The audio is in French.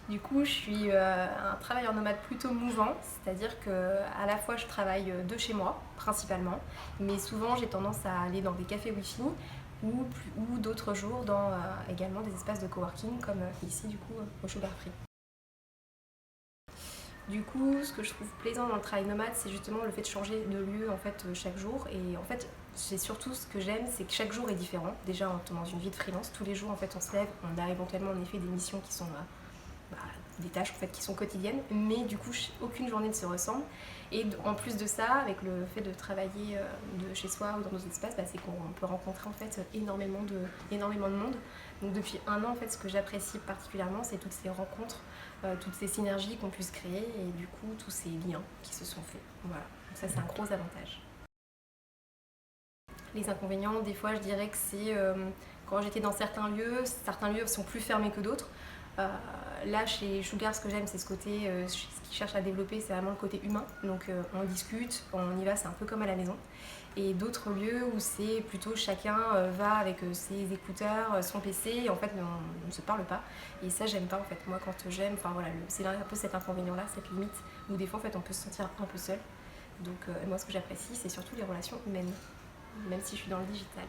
Du coup, je suis un travailleur nomade plutôt mouvant, c'est-à-dire que à la fois je travaille de chez moi principalement, mais souvent j'ai tendance à aller dans des cafés Wi-Fi ou d'autres jours dans également des espaces de coworking comme ici du coup au Sugar Free. Du coup, ce que je trouve plaisant dans le travail nomade, c'est justement le fait de changer de lieu en fait chaque jour. Et en fait, c'est surtout ce que j'aime, c'est que chaque jour est différent. Déjà, dans une vie de freelance, tous les jours en fait, on se lève, on a éventuellement en effet des missions qui sont bah, des tâches en fait qui sont quotidiennes, mais du coup aucune journée ne se ressemble. Et en plus de ça, avec le fait de travailler de chez soi ou dans nos espaces, bah, c'est qu'on peut rencontrer en fait énormément de monde. Donc depuis un an en fait, ce que j'apprécie particulièrement, c'est toutes ces rencontres, toutes ces synergies qu'on puisse créer et du coup tous ces liens qui se sont faits. Voilà, donc ça c'est un gros avantage. Les inconvénients, des fois je dirais que c'est quand j'étais dans certains lieux sont plus fermés que d'autres. Euh, Là, chez Sugar, ce que j'aime, c'est ce côté, ce qu'ils cherchent à développer, c'est vraiment le côté humain. Donc, on discute, on y va, c'est un peu comme à la maison. Et d'autres lieux où c'est plutôt chacun va avec ses écouteurs, son PC, et en fait, on ne se parle pas. Et ça, j'aime pas en fait. Moi, quand j'aime, enfin voilà, c'est un peu cet inconvénient-là, cette limite, où des fois, en fait, on peut se sentir un peu seul. Donc, moi, ce que j'apprécie, c'est surtout les relations humaines, même si je suis dans le digital.